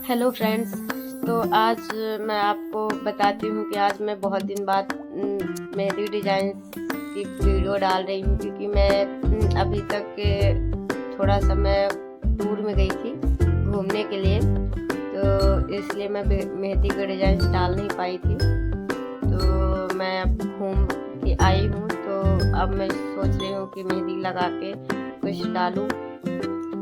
Hello friends. तो आज मैं आपको बताती हूँ कि आज मैं बहुत दिन बाद मेहंदी डिज़ाइन की वीडियो डाल रही हूँ, क्योंकि मैं अभी तक थोड़ा सा मैं टूर में गई थी घूमने के लिए, तो इसलिए मैं मेहंदी के डिज़ाइन डाल नहीं पाई थी। तो मैं अब घूम के आई हूँ, तो अब मैं सोच रही हूँ कि मेहंदी लगा के कुछ डालूँ।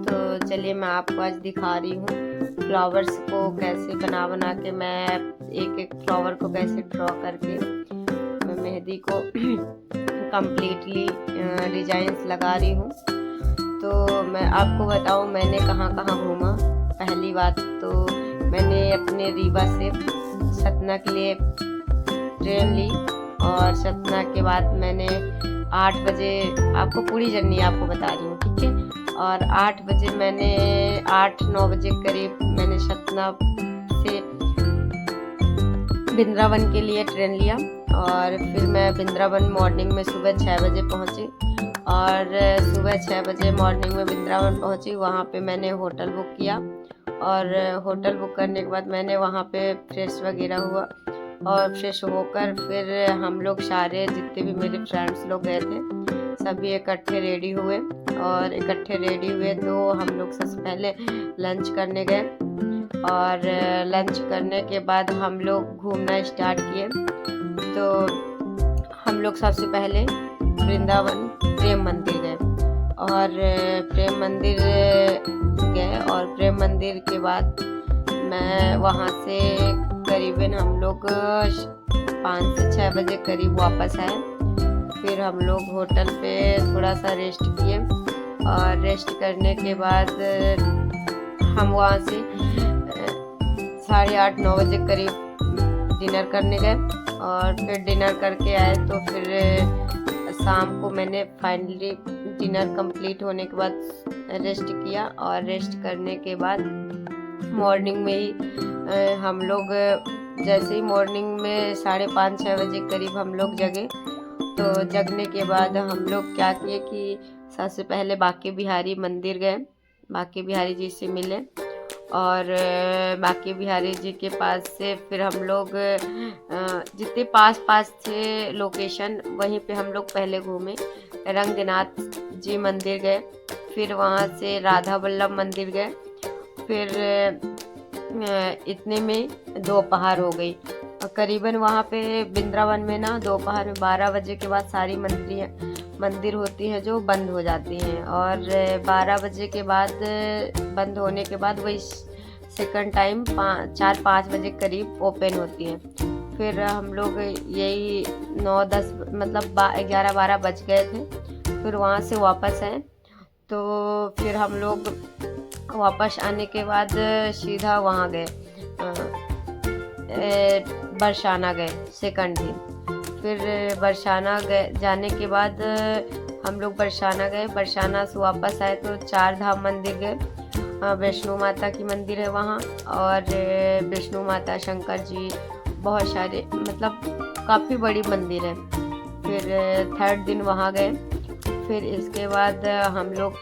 तो चलिए मैं आपको आज दिखा रही हूँ फ्लावर्स को कैसे बना के मैं एक एक फ्लावर को कैसे ड्रॉ करके मैं मेहंदी को कम्प्लीटली डिजाइन्स लगा रही हूँ। तो मैं आपको बताऊँ मैंने कहाँ कहाँ घूमा। पहली बात तो मैंने अपने रीवा से सतना के लिए ट्रेन ली, और सतना के बाद मैंने 8 बजे, आपको पूरी जर्नी आपको बता रही हूँ, ठीक है। और 8 बजे मैंने 8-9 बजे करीब मैंने सतना से वृंदावन के लिए ट्रेन लिया, और फिर मैं वृंदावन मॉर्निंग में सुबह 6 बजे पहुंची। और सुबह 6 बजे मॉर्निंग में वृंदावन पहुंची, वहां पे मैंने होटल बुक किया, और होटल बुक करने के बाद मैंने वहां पे फ्रेश वगैरह हुआ, और फ्रेश होकर फिर हम लोग सारे जितने भी मेरे फ्रेंड्स लोग गए थे सभी इकट्ठे रेडी हुए, और इकट्ठे रेडी हुए तो हम लोग सबसे पहले लंच करने गए, और लंच करने के बाद हम लोग घूमना स्टार्ट किए। तो हम लोग सबसे पहले वृंदावन प्रेम मंदिर गए, और प्रेम मंदिर गए, और प्रेम मंदिर के बाद मैं वहाँ से करीबन हम लोग 5 से 6 बजे करीब वापस आए। फिर हम लोग होटल पे थोड़ा सा रेस्ट किए, और रेस्ट करने के बाद हम वहाँ से 8:30-9 बजे करीब डिनर करने गए, और फिर डिनर करके आए। तो फिर शाम को मैंने फाइनली डिनर कंप्लीट होने के बाद रेस्ट किया, और रेस्ट करने के बाद मॉर्निंग में ही हम लोग जैसे ही मॉर्निंग में 5:30-6 बजे करीब हम लोग जगे। तो जगने के बाद हम लोग क्या किए कि सबसे पहले बांके बिहारी मंदिर गए, बांके बिहारी जी से मिले, और बांके बिहारी जी के पास से फिर हम लोग जितने पास थे लोकेशन वहीं पे हम लोग पहले घूमे। रंगनाथ जी मंदिर गए, फिर वहाँ से राधा वल्लभ मंदिर गए, फिर इतने में दोपहर हो गई। करीबन वहाँ पे वृंदावन में ना दोपहर में 12 बजे के बाद सारी मंदिर होती हैं जो बंद हो जाती हैं, और 12 बजे के बाद बंद होने के बाद वही सेकंड टाइम 4-5 बजे करीब ओपन होती हैं। फिर हम लोग यही 9-10 मतलब 11-12 बज गए थे, फिर वहाँ से वापस आए। तो फिर हम लोग वापस आने के बाद सीधा वहाँ गए बरसाना गए सेकंड दिन। फिर बरसाना गए, जाने के बाद हम लोग बरसाना गए, बरसाना से वापस आए तो 4 धाम मंदिर गए। वैष्णो माता की मंदिर है वहाँ, और वैष्णो माता, शंकर जी, बहुत सारे मतलब काफ़ी बड़ी मंदिर है। फिर थर्ड दिन वहाँ गए। फिर इसके बाद हम लोग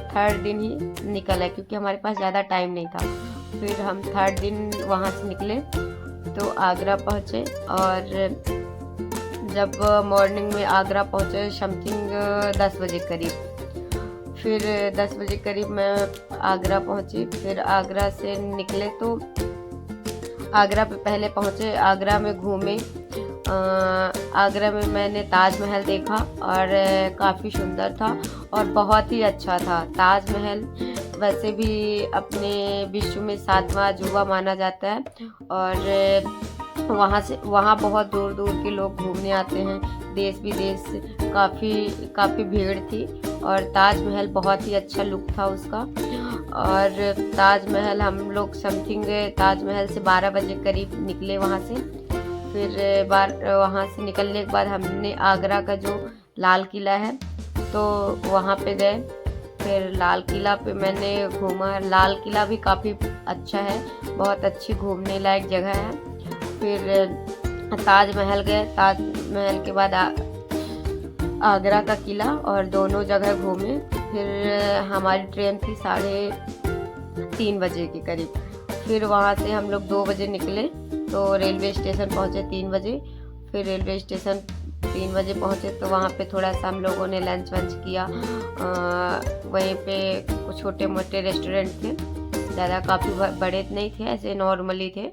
थर्ड दिन ही निकल आए, क्योंकि हमारे पास ज़्यादा टाइम नहीं था। फिर हम थर्ड दिन वहाँ से निकले तो आगरा पहुँचे, और जब मॉर्निंग में आगरा पहुँचे समथिंग 10 बजे करीब, फिर 10 बजे करीब मैं आगरा पहुँची। फिर आगरा से निकले तो आगरा पे पहले पहुँचे, आगरा में घूमे। आगरा में मैंने ताजमहल देखा, और काफ़ी सुंदर था और बहुत ही अच्छा था। ताजमहल वैसे भी अपने विश्व में 7वां अजूबा माना जाता है, और वहाँ बहुत दूर दूर के लोग घूमने आते हैं, देश विदेश से काफ़ी भीड़ थी। और ताजमहल बहुत ही अच्छा लुक था उसका। और ताजमहल हम लोग समथिंग ताजमहल से 12 बजे करीब निकले वहाँ से। फिर वहाँ से निकलने के बाद हमने आगरा का जो लाल किला है तो वहाँ पे गए। फिर लाल किला पे मैंने घूमा, लाल किला भी काफ़ी अच्छा है, बहुत अच्छी घूमने लायक जगह है। फिर ताजमहल गए, ताजमहल के बाद आगरा का किला, और दोनों जगह घूमे। फिर हमारी ट्रेन थी 3:30 बजे के करीब। फिर वहाँ से हम लोग 2 बजे निकले तो रेलवे स्टेशन पहुँचे 3 बजे। फिर रेलवे स्टेशन 3 बजे पहुँचे तो वहाँ पे थोड़ा सा हम लोगों ने लंच वंच किया। वहीं पे कुछ छोटे मोटे रेस्टोरेंट थे, ज़्यादा काफ़ी बड़े नहीं थे, ऐसे नॉर्मली थे।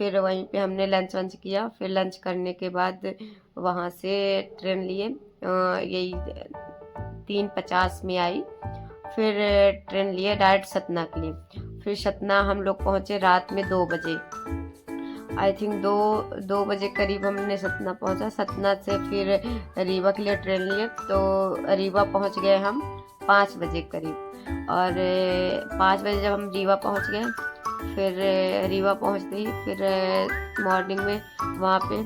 फिर वहीं पे हमने लंच वंच किया। फिर लंच करने के बाद वहाँ से ट्रेन लिए, यही 3:50 में आई। फिर ट्रेन लिए डायरेक्ट सतना के लिए। फिर सतना हम लोग पहुँचे रात में 2 बजे, आई थिंक 2 बजे करीब हमने सतना पहुँचा। सतना से फिर रीवा के लिए ट्रेन लिए तो रीवा पहुँच गए हम 5 बजे करीब। और 5 बजे जब हम रीवा पहुँच गए, फिर रीवा पहुँचते ही फिर मॉर्निंग में वहाँ पे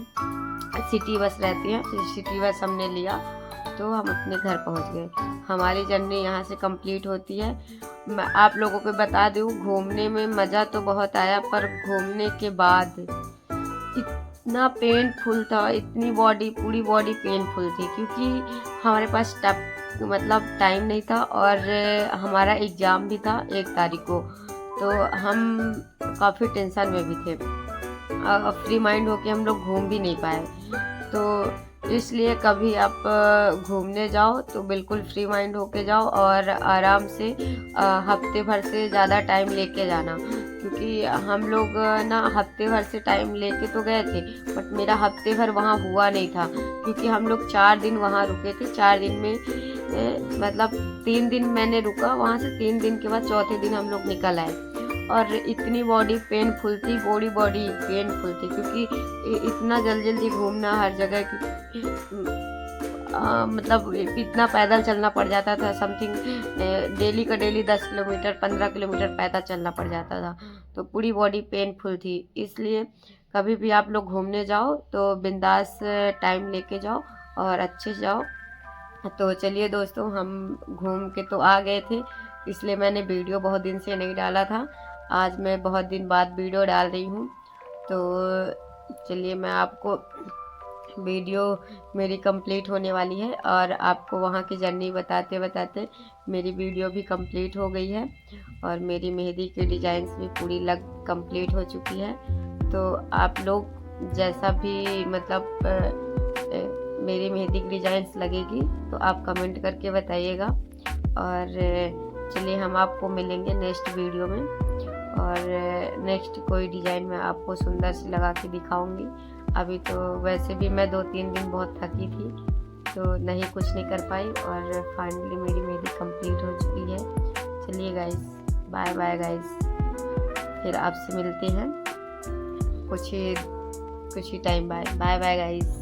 सिटी बस रहती है, फिर सिटी बस हमने लिया तो हम अपने घर पहुँच गए। हमारी जर्नी यहाँ से कंप्लीट होती है। मैं आप लोगों को बता दूँ, घूमने में मज़ा तो बहुत आया, पर घूमने के बाद इतना पेनफुल था, इतनी पूरी बॉडी पेनफुल थी, क्योंकि हमारे पास टाइम नहीं था और हमारा एग्ज़ाम भी था 1 तारीख को, तो हम काफ़ी टेंशन में भी थे। फ्री माइंड होके हम लोग घूम भी नहीं पाए। तो इसलिए कभी आप घूमने जाओ तो बिल्कुल फ्री माइंड होके जाओ और आराम से हफ्ते भर से ज़्यादा टाइम लेके जाना, क्योंकि हम लोग ना हफ्ते भर से टाइम लेके तो गए थे, बट मेरा हफ्ते भर वहाँ हुआ नहीं था, क्योंकि हम लोग 4 दिन वहाँ रुके थे। 4 दिन में 3 दिन मैंने रुका वहाँ से, 3 दिन के बाद चौथे दिन हम लोग निकल आए। और इतनी बॉडी पेनफुल थी, बॉडी पेनफुल थी, क्योंकि इतना जल्दी घूमना हर जगह की इतना पैदल चलना पड़ जाता था। समथिंग डेली का डेली 10 किलोमीटर 15 किलोमीटर पैदल चलना पड़ जाता था, तो पूरी बॉडी पेनफुल थी। इसलिए कभी भी आप लोग घूमने जाओ तो बिंदास टाइम लेके जाओ और अच्छे से जाओ। तो चलिए दोस्तों, हम घूम के तो आ गए थे, इसलिए मैंने वीडियो बहुत दिन से नहीं डाला था। आज मैं बहुत दिन बाद वीडियो डाल रही हूँ। तो चलिए, मैं आपको वीडियो मेरी कंप्लीट होने वाली है और आपको वहाँ की जर्नी बताते बताते मेरी वीडियो भी कंप्लीट हो गई है और मेरी मेहंदी की डिज़ाइंस भी पूरी कंप्लीट हो चुकी है। तो आप लोग जैसा भी मेरी मेहंदी की डिज़ाइंस लगेगी तो आप कमेंट करके बताइएगा। और चलिए, हम आपको मिलेंगे नेक्स्ट वीडियो में और नेक्स्ट कोई डिज़ाइन मैं आपको सुंदर सी लगा के दिखाऊंगी। अभी तो वैसे भी मैं 2-3 दिन बहुत थकी थी, तो नहीं कुछ नहीं कर पाई और फाइनली मेरी मेहंदी कंप्लीट हो चुकी है। चलिए गाइस, बाय बाय गाइस, फिर आपसे मिलते हैं कुछ ही टाइम बाद। Bye bye guys.